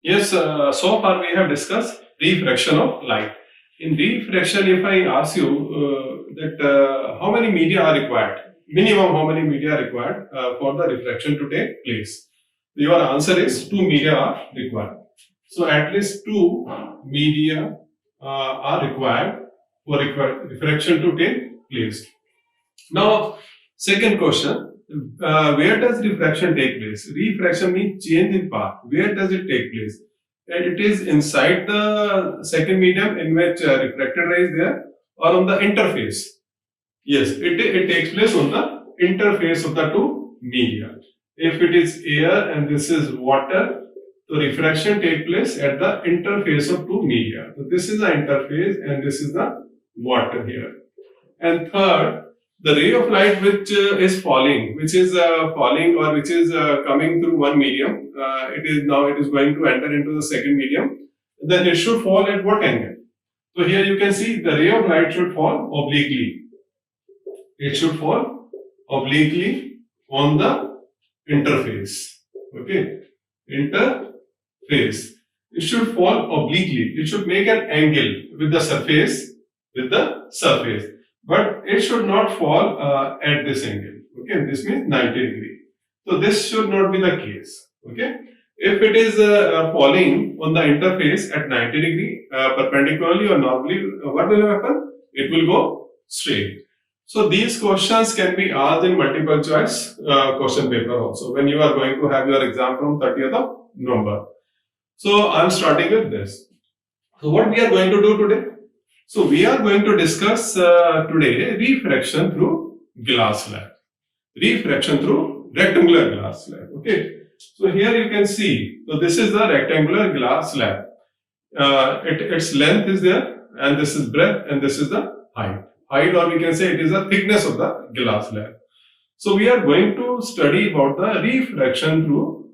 Yes, so far we have discussed refraction of light. In refraction, if I ask you that how many media are required, minimum how many media are required for the refraction to take place? Your answer is two media are required. So at least two media are required for refraction to take place. Now, second question, where does refraction take place? Refraction means change in path. Where does it take place? And it is inside the second medium in which refracted ray is there, or on the interface. Yes, it takes place on the interface of the two media. If it is air and this is water, the refraction take place at the interface of two media. So this is the interface and this is the water here. And third, the ray of light which is falling, or which is coming through one medium, it is going to enter into the second medium. Then it should fall at what angle? So here you can see the ray of light should fall obliquely. It should fall obliquely on the interface. Okay, interface. It should fall obliquely. It should make an angle with the surface. But it should not fall at this angle. Okay, this means 90 degree. So this should not be the case. Okay, if it is falling on the interface at 90 degree perpendicularly or normally, what will happen? It will go straight. So these questions can be asked in multiple choice question paper also when you are going to have your exam from 30th of November. So I am starting with this. So what we are going to do today? So we are going to discuss today refraction through glass slab. Refraction through rectangular glass slab. Okay. So here you can see. So this is the rectangular glass slab. Its length is there, and this is breadth, and this is the height. Height, or we can say it is the thickness of the glass slab. So we are going to study about the refraction through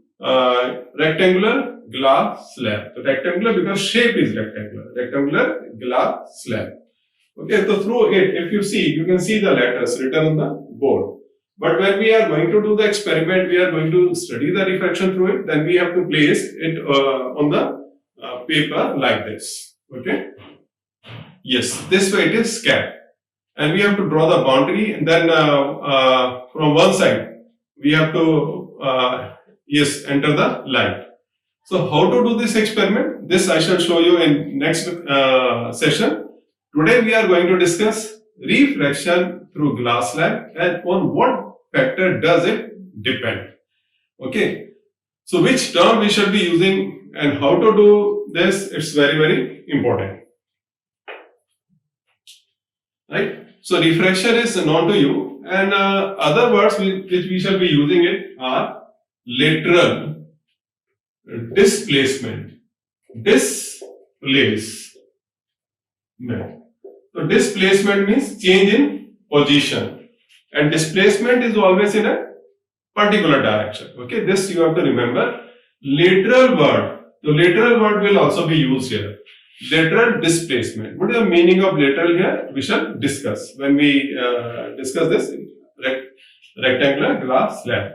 rectangular glass slab. So rectangular because shape is rectangular glass slab. Okay, so through it, if you see, you can see the letters written on the board. But when we are going to do the experiment, we are going to study the refraction through it, then we have to place it on the paper like this. Okay. Yes, this way it is scared. And we have to draw the boundary, and then from one side, we have to enter the light. So how to do this experiment? This I shall show you in next session. Today we are going to discuss refraction through glass slab and on what factor does it depend. Okay. So which term we shall be using and how to do this, it's very, very important. Right. So refraction is known to you, and other words which we shall be using it are lateral displacement. So displacement means change in position, and displacement is always in a particular direction. Okay, this you have to remember. Lateral word. The lateral word will also be used here. Lateral displacement. What is the meaning of lateral here? We shall discuss when we discuss this rectangular glass slab.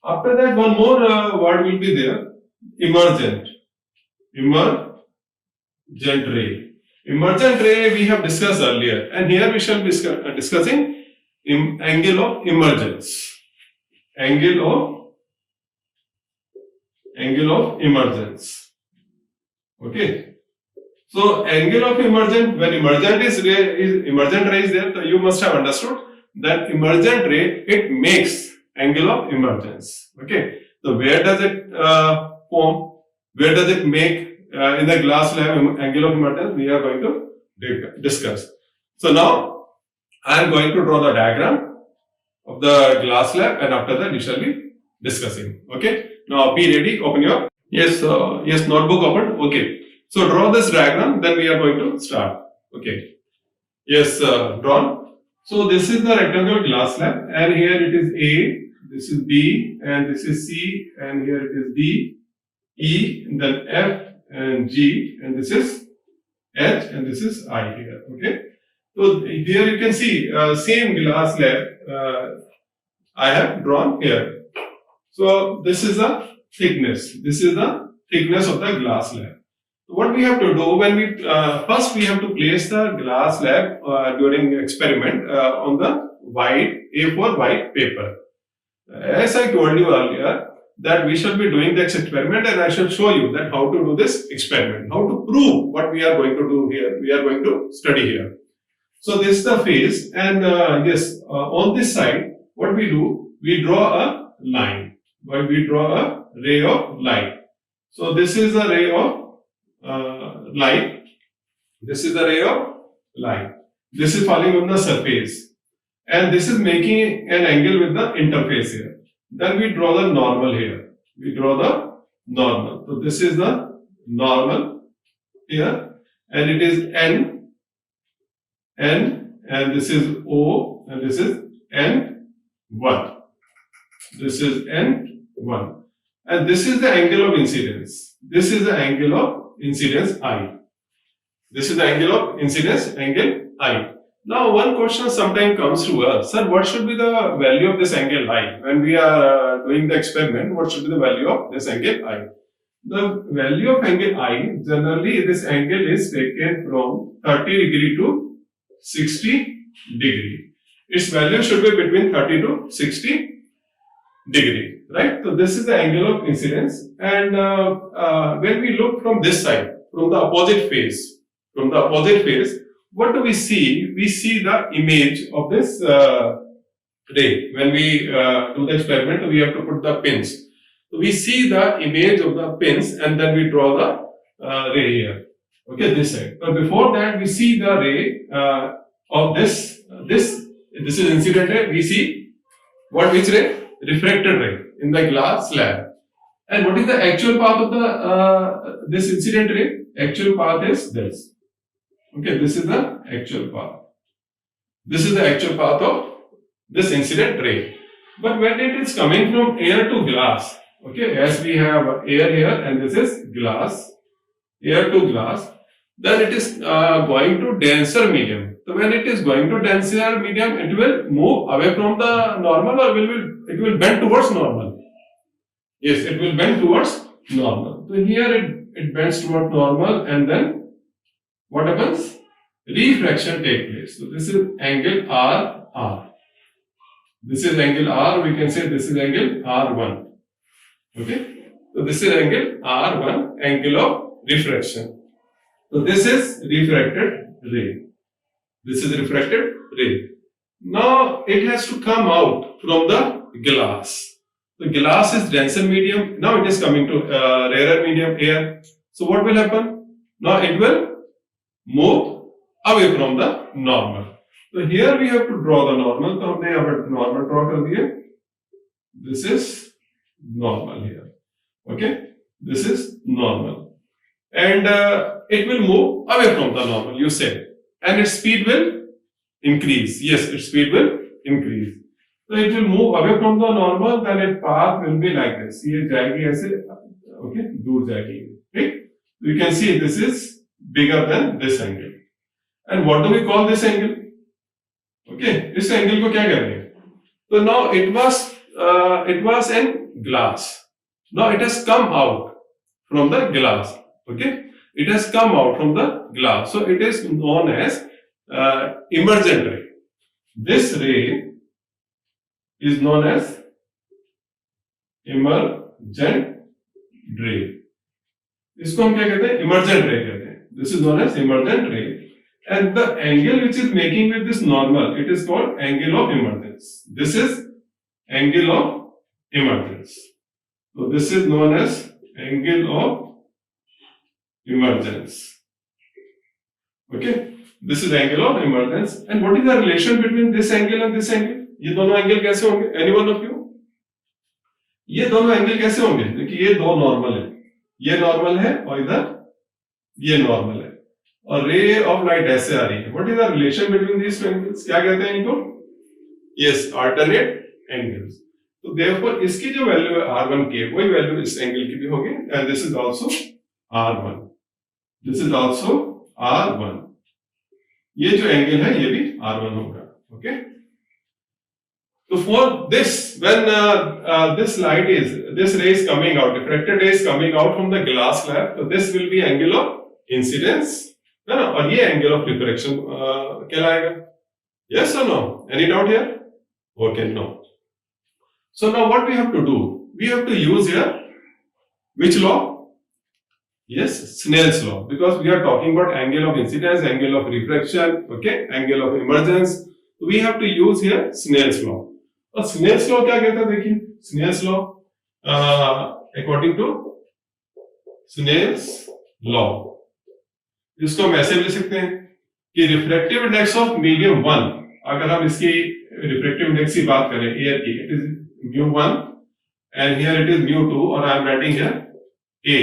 After that, one more word will be there. Emergent ray. Emergent ray we have discussed earlier, and here we shall be discussing angle of emergence. Angle of emergence. Okay. So angle of emergent, when emergent ray is there, so you must have understood that emergent ray, it makes angle of emergence. Okay. So where does it form? Where does it make in the glass slab angle of emergence? We are going to discuss. So now I am going to draw the diagram of the glass slab, and after that we shall be discussing. Okay. Now be ready. Open your notebook open. Okay. So draw this diagram, then we are going to start. Okay. Yes, drawn. So this is the rectangular glass slab, and here it is A, this is B, and this is C, and here it is D, E, and then F, and G, and this is H, and this is I here. Okay. So here you can see same glass slab I have drawn here. So this is the thickness. This is the thickness of the glass slab. What we have to do when we first we have to place the glass slab during experiment on the white A4 white paper. As I told you earlier that we shall be doing this experiment, and I shall show you that how to do this experiment, how to prove what we are going to do here, we are going to study here. So this is the face, and yes, on this side, what we do, we draw a line, but we draw a ray of light. So this is a ray of light, this is a ray of light, this is falling on the surface, and this is making an angle with the interface here. Then we draw the normal here, we draw the normal. So this is the normal here, and it is N, and this is O, and this is N1. This is N1. And this is the angle of incidence. This is the angle of incidence I. This is the angle of incidence, angle I. Now, one question sometimes comes to us, sir, what should be the value of this angle I? When we are doing the experiment, what should be the value of this angle I? The value of angle I, generally this angle is taken from 30 degree to 60 degree. Its value should be between 30 to 60 degree, right? So this is the angle of incidence, and when we look from this side, from the opposite face, what do we see? We see the image of this ray. When we do the experiment, we have to put the pins. So we see the image of the pins, and then we draw the ray here. Okay, this side. But before that, we see the ray of this is incident ray. We see which ray? Refracted ray in the glass slab. And what is the actual path of the this incident ray? Actual path is this. Okay, this is the actual path. This is the actual path of this incident ray. But when it is coming from air to glass, okay, as we have air here and this is glass, air to glass, then it is going to denser medium. So when it is going to denser medium, it will move away from the normal, or it will bend towards normal. Yes, it will bend towards normal. So here it bends towards normal, and then what happens? Refraction takes place. So this is angle R. This is angle R. We can say this is angle R1. Okay. So this is angle R1, angle of refraction. So this is refracted ray. This is refracted ray. Now it has to come out from the glass. The glass is denser medium. Now it is coming to rarer medium, air. So what will happen? Now it will move away from the normal. So here we have to draw the normal. So हमने यहाँ पर normal draw कर दिया. This is normal here. Okay, this is normal, and it will move away from the normal. You said, and its speed will increase. Yes, its speed will increase. So it will move away from the normal. Then its path will be like this. ये जाएगी ऐसे, okay, दूर जाएगी. Okay, you can see this is bigger than this angle. And what do we call this angle? Okay, इस angle को क्या कहते हैं? So now it was in glass. Now it has come out from the glass. Okay, it has come out from the glass. So it is known as emergent ray. This ray is known as emergent ray. इसको हम क्या कहते हैं? Emergent ray कहते हैं. This is known as emergent ray. And the angle which is making with this normal, it is called angle of emergence. This is angle of emergence. So this is known as angle of emergence. Okay, this is angle of emergence. And what is the relation between this angle and this angle? ये दोनों angle कैसे होंगे? Any one of you? ये दोनों angle कैसे होंगे? देखिए ये दो नॉर्मल है, ये नॉर्मल है और इधर ये नॉर्मल है, और रे ऑफ लाइट ऐसे आ रही है. What is the relation between these two angles? क्या कहते हैं इनको? Yes, alternate angles. तो देयरफॉर इसकी जो वैल्यू है R1 की, वही वैल्यू इस एंगल की भी होगी. And this is also R1. This is also R1. ये जो एंगल है ये भी R1 होगा. Okay, So for this, when this ray is coming out, refracted ray is coming out from the glass slab, so this will be angle of incidence, है ना, और ये angle of refraction कहलाएगा. Yes or no? Any doubt here? Okay, no. So now what we have to do? We have to use here which law? Yes, Snell's law, because we are talking about angle of incidence, angle of refraction, okay, angle of emergence. So we have to use here Snell's law. और Snell's law क्या कहता है? देखिए, Snell's law according to Snell's law, इसको हम ऐसे भी लिख सकते हैं कि रिफ्रैक्टिव इंडेक्स ऑफ मीडियम 1, अगर हम इसकी रिफ्रैक्टिव इंडेक्स की बात करें एयर की, it is μ1 and here it is μ2 और I am writing here a,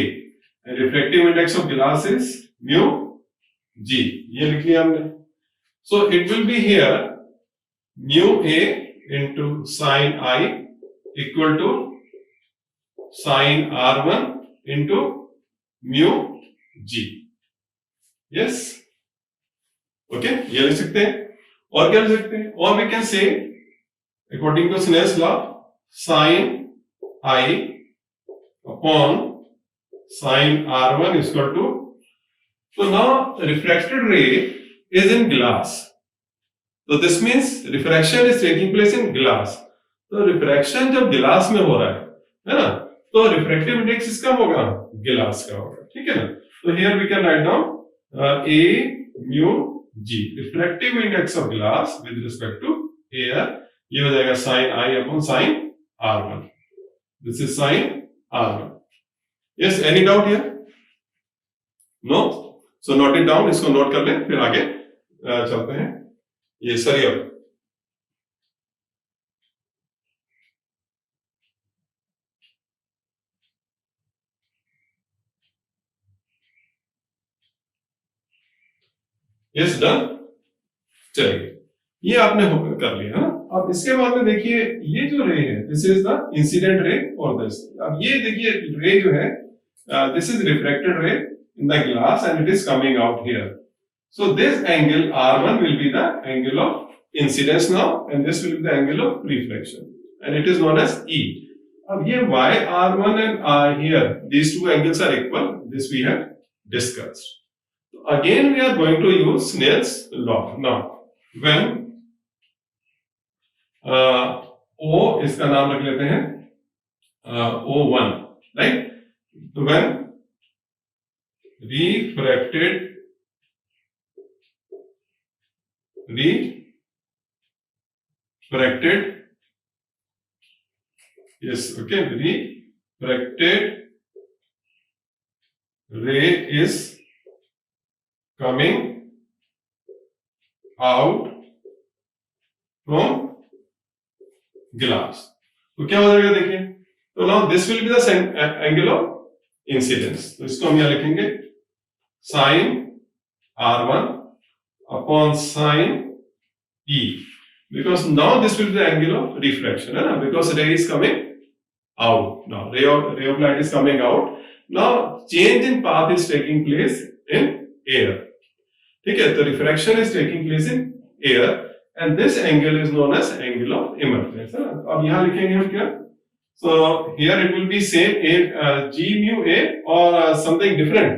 and refractive index of glass is μg, ये लिख लिया हमने. So it will be here μa into sin I equal to sin R1 into mu G. Yes? Okay? ये लिख सकते हैं. और क्या लिख सकते हैं? Or we can say according to Snell's law, sin I upon sin R1 is equal to, so now refracted ray is in glass. So this means refraction is taking place in glass. तो refraction जब glass में हो रहा है ना, तो refractive index इसका होगा, glass का होगा, ठीक है ना. तो here we can write down a mu g, refractive index of glass with respect to air, ये हो जाएगा sin I upon sin R1. This is sin R1. Yes, any doubt here? No? So note it down, इसको note कर ले, फिर आगे चलते हैं. ये सही अब यस डन. चलिए, ये आपने कर लिया ना. अब इसके बाद में देखिए, ये जो रे है, this is the incident ray और दिस. अब ये देखिए रे जो है, दिस इज रिफ्रैक्टेड रे in the glass and it is coming out here. So this angle R1 will be the angle of incidence now, and this will be the angle of reflection, and it is known as E. अब ये y R1 and I here, these two angles are equal. This we have discussed. So again we are going to use Snell's law. Now when O, इसका नाम रख लेते हैं O1, right? When refracted yes, okay, refracted ray is coming out from glass. तो क्या हो जाएगा देखिए. तो now this will be the angle of incidence. तो इसको हम यहां लिखेंगे sin R1 upon sin E, because now this will be the angle of refraction, है ना, because ray is coming out now. Ray of light is coming out. Now change in path is taking place in air. ठीक है, तो refraction is taking place in air and this angle is known as angle of emergence, है ना. अब यहाँ लिखेंगे हम क्या? So here it will be same G mu A or something different.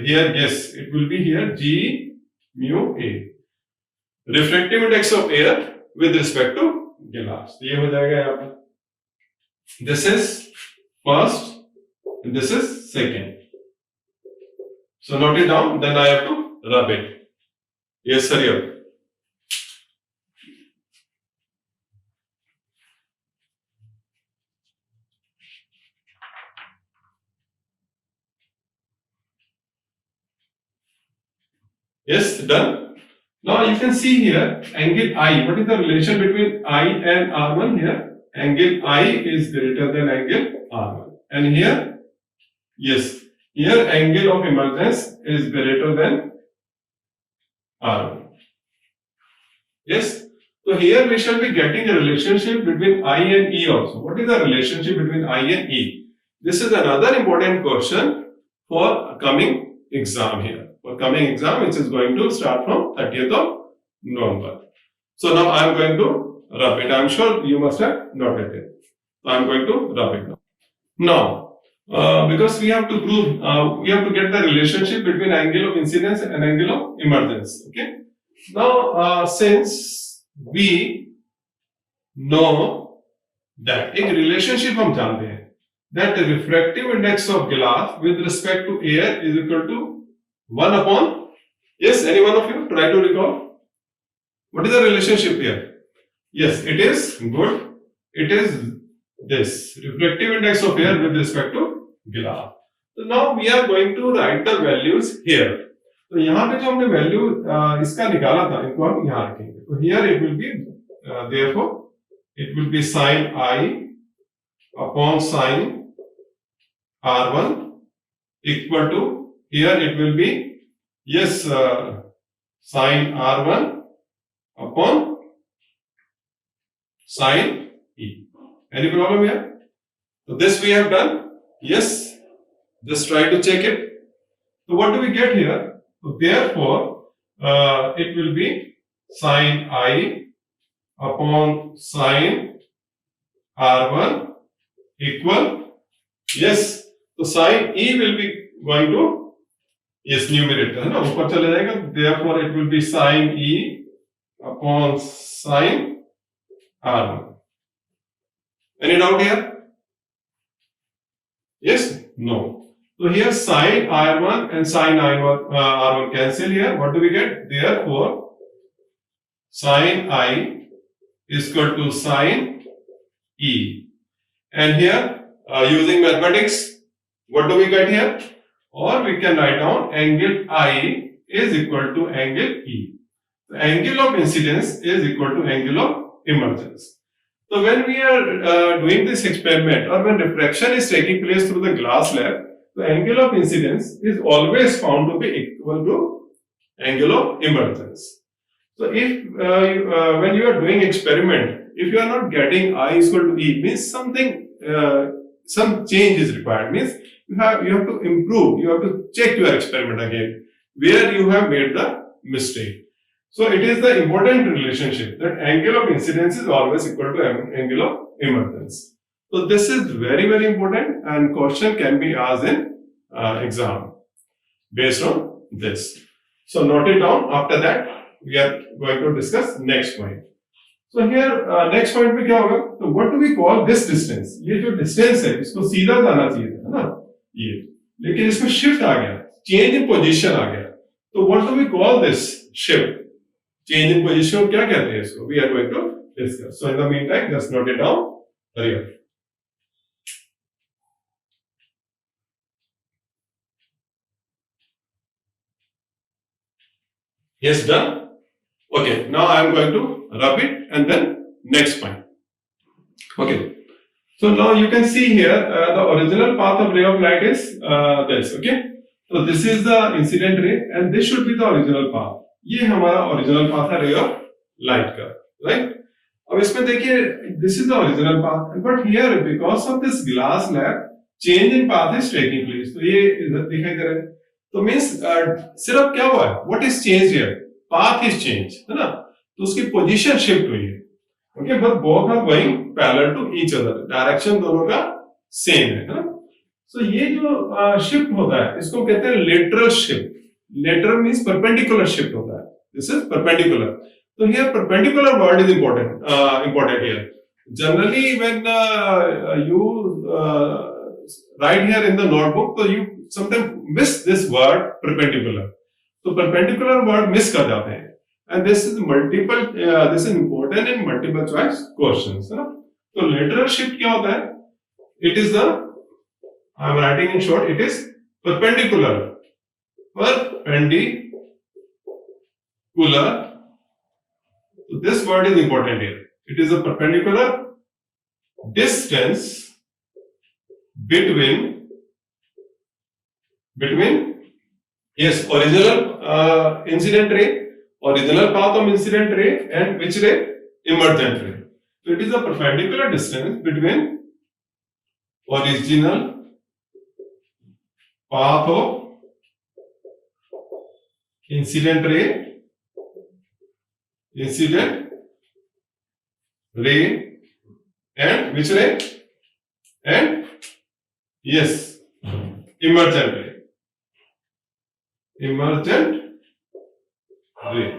Here yes, it will be here G mu A. Refractive index of air with respect to glass. ये हो जाएगा यहाँ पर. This is first, and this is second. So note it down. Then I have to rub it. Yes, sir. Yes, done. Now you can see here angle I. What is the relation between I and R1 here? Angle I is greater than angle R1. And here, yes, here angle of emergence is greater than R1. Yes. So here we shall be getting a relationship between I and E also. What is the relationship between I and E? This is another important question for coming exam here. For coming exam, which is going to start from 30th of November. So now I am going to rub it. I'm sure you must have noted it. So I'm going to rub it now. Now, because we have to prove, we have to get the relationship between angle of incidence and angle of emergence. Okay. Now, since we know that एक relationship हम जानते हैं that the refractive index of glass with respect to air is equal to 1 upon, yes, any one of you try to recall what is the relationship here. Yes, it is good. It is this refractive index of air with respect to glass. So now we are going to write the values here. तो यहाँ पे जो हमने value इसका निकाला था इनको हम यहाँ रखेंगे. तो here it will be therefore it will be sin I upon sin R1 equal to, here it will be, yes, sin R1 upon sin E. Any problem here? So this we have done. Yes, just try to check it. So what do we get here? So therefore, it will be sin I upon sin R1 equal, yes, तो sin E will be going to, yes, numerator है ना, ऊपर चले जाएगा. Therefore it will be sin E upon sin R1. Any doubt here? Yes? No. So here sin R1 and sin R1 cancel here. What do we get? Therefore, sin I is equal to sin E. And here, using mathematics, what do we get here? Or we can write down angle I is equal to angle E. The angle of incidence is equal to angle of emergence. So when we are doing this experiment or when refraction is taking place through the glass slab, the angle of incidence is always found to be equal to angle of emergence. So if when you are doing experiment, if you are not getting I is equal to E, means something, some change is required, means you have to improve, you have to check your experiment again where you have made the mistake. So it is the important relationship that angle of incidence is always equal to angle of emergence. So this is very, very important and question can be asked in exam based on this. So note it down. After that we are going to discuss next point. So here next point में क्या होगा? So what do we call this distance? ये जो distance है इसको सीधा जाना चाहिए था ना ये, लेकिन इसमें shift आ गया, change in position आ गया. So what do we call this shift? Change in position क्या कहते हैं इसको? We are going to discuss. So in the meantime, just note it down. Hurry up. Yes, done. Okay, now I am going to rub it and then next point. Okay. So now you can see here the original path of ray of light is this. Okay. So this is the incident ray and this should be the original path. ये हमारा original path है ray of light का, right? अब इसमें देखिए this is the original path but here because of this glass slab change in path is taking place. तो ये इधर दिखाई दे रहा है. तो मींस सिर्फ क्या हुआ है, what is change here? Path is change, है ना? तो उसकी पोजीशन शिफ्ट हुई है. Okay, but both are going parallel to each other, direction दोनों का सेम है ना? सो ये जो शिफ्ट होता है इसको कहते हैं lateral shift. Lateral means perpendicular shift होता है. This is perpendicular. So here perpendicular word is important here. Generally when you write here in the notebook, so you sometimes miss this word perpendicular. So perpendicular word miss कर जाते हैं. And this is this is important in multiple choice questions. है ना? तो lateral shift क्या होता है? It is the, I am writing in short, it is perpendicular. Perpendicular. So this word is important here. It is a perpendicular distance between yes, original incident ray, original path of incident ray, and which ray? Emergent ray. So it is a perpendicular distance between original path of incident ray ray and which ray? And yes, emergent ray. Emergent ray.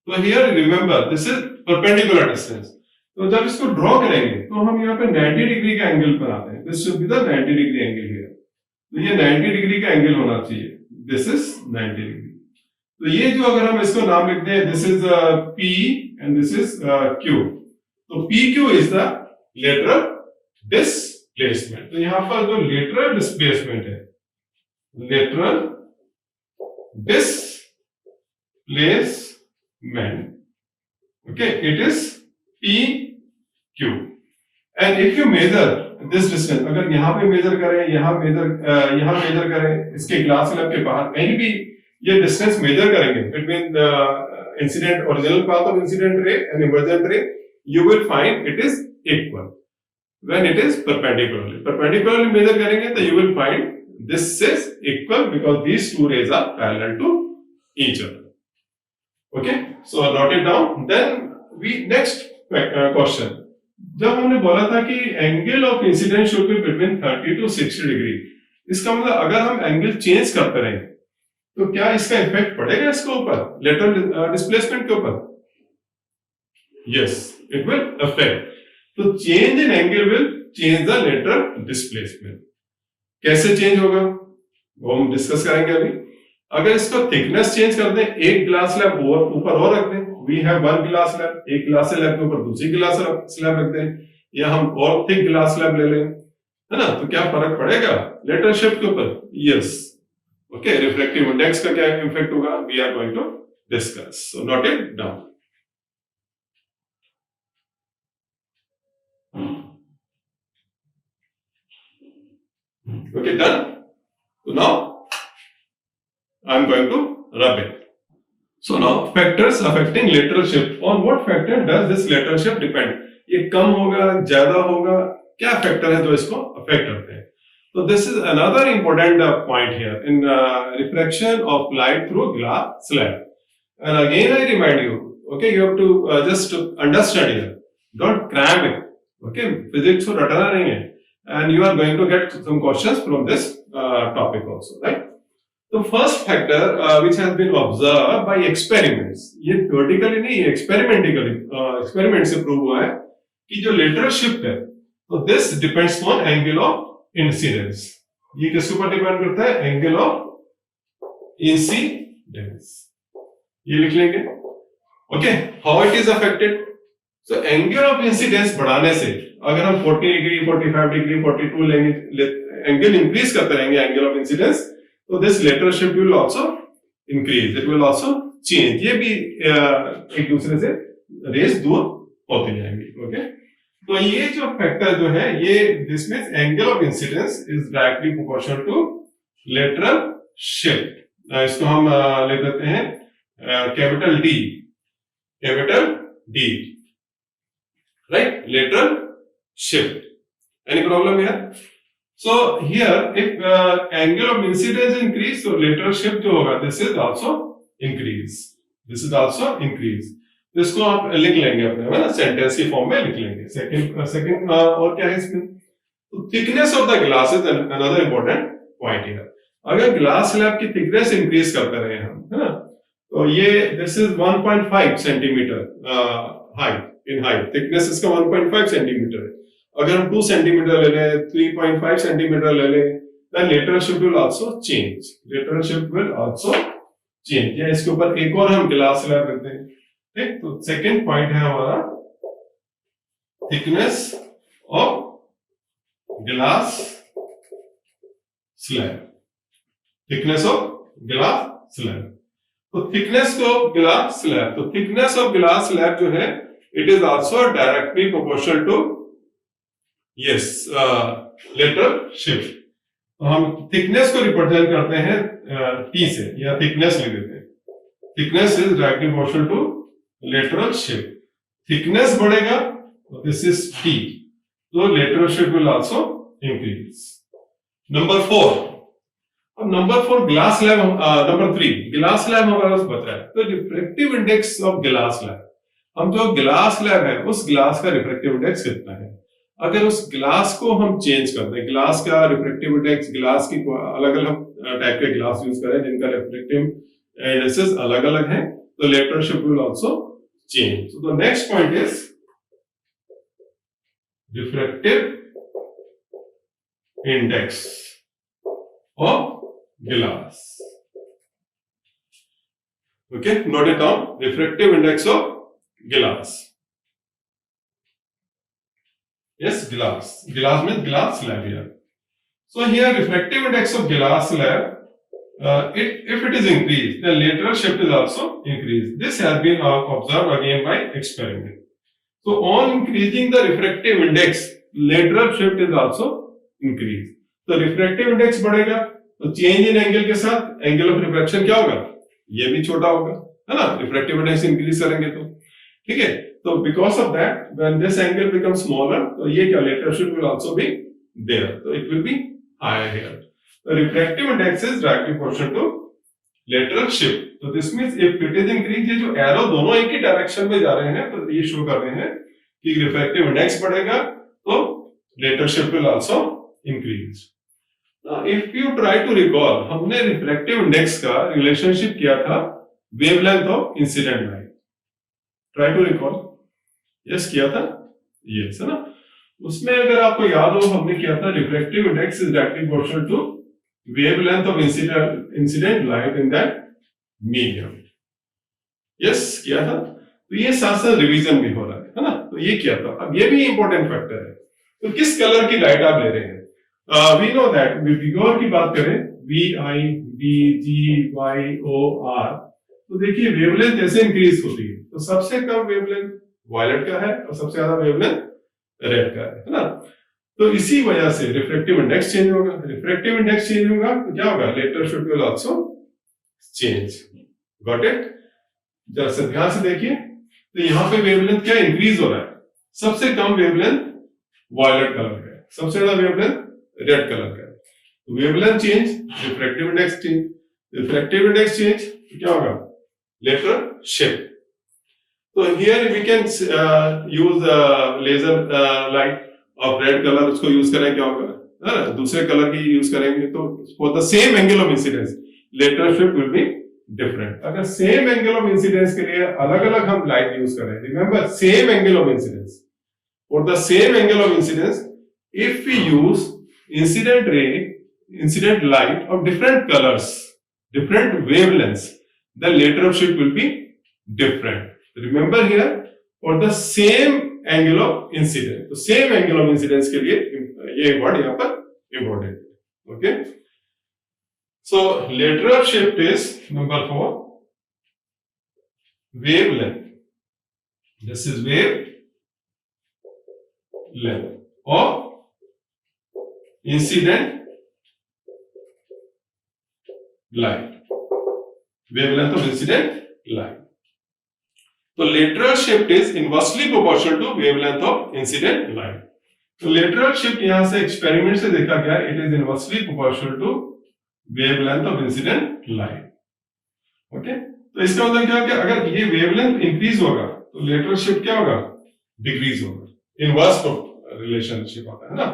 तो here remember this is perpendicular distance. तो जब इसको draw करेंगे तो हम यहाँ पे 90 degree का एंगल पर आते हैं. This should be the 90 degree angle here. तो ये 90 डिग्री का एंगल होना चाहिए. This is 90 degree. तो ये जो अगर हम इसको नाम लिखते हैं, this is P and this is Q. तो PQ is the lateral displacement. तो यहाँ पर जो लेटरल डिस्प्लेसमेंट है, lateral displacement, okay, it is PQ. And if you measure this distance, अगर यहाँ पे मेजर करें, यहाँ मेजर करें, इसके ग्लास स्लैब के बाहर कहीं भी ये डिस्टेंस मेजर करेंगे between the incident original path of incident ray and emergent ray, you will find it is equal when it is perpendicularly measure करेंगे तो you will find this is equal because these two rays are parallel to each other. Okay, so note it down. Then we next question. जब हमने बोला था कि angle of incident should be between 30 to 60 degree, इसका मतलब अगर हम angle change करते रहें तो क्या इसका इफेक्ट पड़ेगा इसके ऊपर, लेटरल डिस्प्लेसमेंट के ऊपर? Yes, it will affect. तो change in angle will change the lateral displacement. कैसे चेंज होगा वो हम डिस्कस करेंगे अभी. अगर इसको थिकनेस चेंज कर दें, एक ग्लास स्लैब ऊपर और रख दें, we have one glass slab, एक ग्लास स्लैब के ऊपर दूसरी ग्लास स्लैब रख दें, या हम और थिक ग्लास स्लैब ले लें, है ना, तो क्या फर्क पड़ेगा लेटरल शिफ्ट के ऊपर? यस. ओके, रिफ्रैक्टिव इंडेक्स का क्या इफेक्ट होगा, we are going to discuss. So note it down. Okay, done. So now I am going to rub it. So now factors affecting lateral shift. On what factor does this lateral shift depend? ये कम होगा, ज्यादा होगा, क्या factor है जो इसको affect करते हैं? So this is another important point here in refraction of light through glass slab. And again I remind you, okay, you have to just understand here. Don't cram it. Okay, physics को रटना नहीं है. And you are going to get some questions from this topic also, right? The first factor which has been observed by experiments, ये theoretically नहीं, experiment से prove हुआ है कि जो lateral shift है, तो this depends on angle of incidence. ये किसके ऊपर डिपेंड करता है? angle of incidence. ये लिख लेंगे. Okay, how it is affected? So angle of incidence बढ़ाने से, अगर हम 40 डिग्री, 45 डिग्री, 42 लेंगे, एंगल इंक्रीज करते रहेंगे एंगल ऑफ इंसिडेंस, तो this lateral shift will also increase, it will also change. ये भी एक दूसरे से रेस दूर होती जाएंगी. ओके, तो ये जो फैक्टर जो है, ये this means angle of incidence is directly proportional to lateral shift. इसको हम ले देते हैं capital D, right? Lateral shift. Any problem here? So here, if angle of incidence increase, so lateral shift जो होगा, this is also increase. This is also increase. इसको आप लिख लेंगे अपने, है ना, सेंटेंस की फॉर्म में लिख लेंगे. सेकंड और क्या है इसमें? तो thickness of the glass is another important point here. अगर ग्लास स्लैब की थिकनेस इंक्रीज करते रहे हम, है ना, तो ये this is 1.5 centimetre height. In height thickness इसका 1.5 सेंटीमीटर है. अगर हम 2 सेंटीमीटर ले लें, 3.5 सेंटीमीटर ले लें, then lateral shift will also change. Lateral shift will also change. या इसके ऊपर एक और हम ग्लास स्लैब रखते हैं. ठीक, तो सेकंड पॉइंट है हमारा thickness of glass slab. Thickness of glass slab. तो थिकनेस ऑफ ग्लास स्लैब, तो थिकनेस ऑफ ग्लास स्लैब जो है, it is also directly proportional to lateral shift. तो हम थिकनेस को रिप्रेजेंट करते हैं T से, या थिकनेस लिख देते हैं. Thickness is directly proportional to lateral shift. Thickness बढ़ेगा तो दिस इज T, तो lateral shift will also increase. Number 4. अब number 4 glass slab. Number 3 glass slab हमारे पास बचा है. तो refractive index of glass slab, हम जो ग्लास स्लैब है उस ग्लास का रिफ्रैक्टिव इंडेक्स कितना है। अगर उस ग्लास को हम चेंज कर दें, ग्लास का रिफ्रैक्टिव इंडेक्स, ग्लास की अलग अलग टाइप के ग्लास यूज करें जिनका रिफ्रैक्टिव इंडेक्सेस अलग अलग हैं, तो lateral shift will also change. So the next point is refractive index of glass. Okay, note it down. Refractive index of glass. Yes, glass. Glass means glass slab here. So here, refractive index of glass slab. If it is increased, the lateral shift is also increased. This has been observed again by experiment. So on increasing the refractive index, lateral shift is also increase. तो refractive index बढ़ेगा तो change in angle के साथ angle of refraction क्या होगा, ये भी छोटा होगा, है ना। रिफ्रैक्टिव इंडेक्स इंक्रीज करेंगे तो ठीक है। तो because of that when this angle become smaller, तो ये क्या lateral shift will also be there, तो it will be higher here. तो refractive index is directly proportional to lateral shift. तो this means if it is increase, ये जो arrow दोनों एक ही डायरेक्शन में जा रहे हैं, तो ये शो कर रहे हैं कि रिफ्रैक्टिव इंडेक्स बढ़ेगा तो lateral shift will also increase. If you try to recall, हमने रिफ्रैक्टिव इंडेक्स का रिलेशनशिप किया था wavelength of incident light. Try to recall, yes किया था, यस है ना। उसमें अगर आपको याद हो, हमने किया था refractive index is directly proportional to wavelength of incident light in that medium. Yes किया था। तो ये साथ साथ रिवीजन भी हो रहा है ना। तो ये किया था। अब ये भी इंपॉर्टेंट फैक्टर है, तो किस कलर की लाइट आप ले रहे हैं। वी नो दैट विगोर की बात करें, VIBGYOR, तो देखिए वेवलेंथ जैसे इंक्रीज होती है, तो सबसे कम वेवलेंथ वायलेट का है और सबसे ज्यादा वेवलेंथ रेड का है ना। तो इसी वजह से रिफ्रैक्टिव इंडेक्स चेंज होगा। रिफ्रैक्टिव इंडेक्स चेंज होगा तो क्या होगा, lateral shift will also change. Got it. जरा से ध्यान से देखिए, तो यहाँ पे वेवलेंथ क्या इंक्रीज हो रहा है, सबसे कम वेवलेंथ वायलेट कलर का है, सबसे ज्यादा वेवलेंथ रेड कलर का है। Wavelength change, refractive index change. Refractive index change तो क्या होगा, लेटरल शिफ्ट। तो here we can use laser light of red colour, उसको यूज करें, क्या होगा ना, दूसरे कलर की यूज करेंगे तो for the same angle of incidence lateral shift will be different. अगर सेम एंगल ऑफ इंसिडेंस के लिए अलग अलग हम लाइट यूज करें, remember same angle of incidence, for the same angle of incidence if we use incident light of different colors, different wavelengths, the lateral shift will be different. Remember here, for the same angle of incidence, तो same angle of incidence के लिए ये word यहाँ पर important है। Okay, so lateral shift is number 4, wavelength. This is wavelength of incident light, wavelength of incident light. तो lateral shift is inversely proportional to wavelength of incident light. तो lateral shift यहां से experiment से देखा गया, it is inversely proportional to wavelength of incident light. Okay, तो इसका मतलब क्या है कि अगर ये वेवलेंथ इंक्रीज होगा तो लेटरल शिफ्ट क्या होगा, डिक्रीज होगा। इनवर्स रिलेशनशिप आता है ना।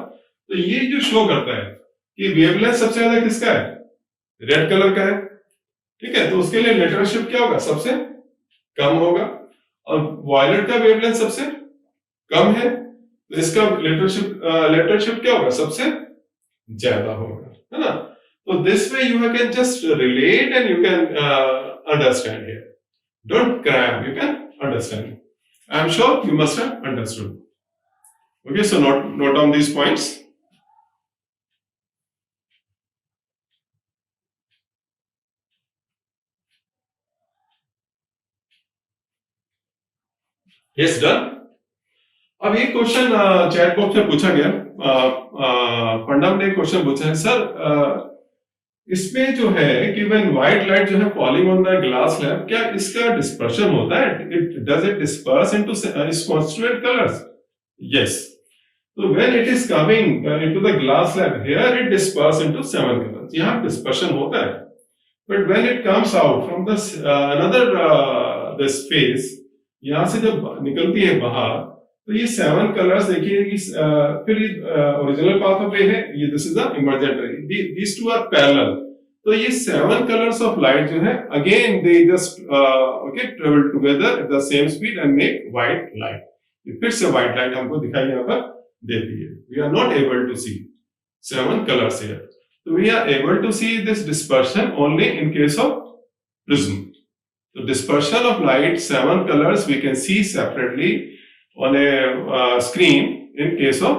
तो ये जो शो करता है कि वेवलेंथ सबसे ज्यादा किसका है, रेड कलर का है, ठीक है। तो उसके लिए लेटरल शिफ्ट क्या होगा, सबसे कम होगा, और वायलेट का वेवलेंथ सबसे कम है, तो इसका लेटरल शिफ्ट क्या होगा, सबसे ज्यादा होगा, है ना। तो this way you can just relate and you can understand here, don't cram, you can understand. I am sure you must have understood. Okay, so note down these points. Yes, done. अब ये question chat box में पूछा गया, पंडम ने question पूछा है, sir इसमें जो है कि व्हेन व्हाइट लाइट जो है falling on the glass slab, क्या इसका डिस्पर्शन होता है, does it disperse into its constituent colours? Yes. तो when it is coming into the glass slab, here it disperse into 7 colours, यहां डिस्पर्शन होता है। But when it comes out from this another this face, यहाँ से जब निकलती है बाहर, तो ये 7 कलर्स देखिए, फिर ओरिजिनल पाथ ऑफ रे है, ये दिस इज द इमर्जेंट रे, दीस टू आर पैरेलल। तो ये 7 कलर्स ऑफ लाइट जो है, again they just okay travel together at the same speed and make white light. फिर से व्हाइट लाइट हमको दिखाई यहाँ पर देती है। We are not able to see 7 colors here. So we are able to see this dispersion only in case of prism. So dispersion of light, 7 colors we can see separately on a screen in case of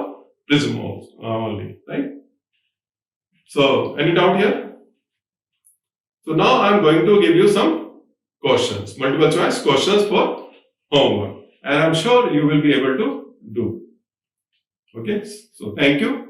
prism only, right? So any doubt here? So now I am going to give you some questions, multiple choice questions for homework, and I am sure you will be able to do. Okay, so thank you.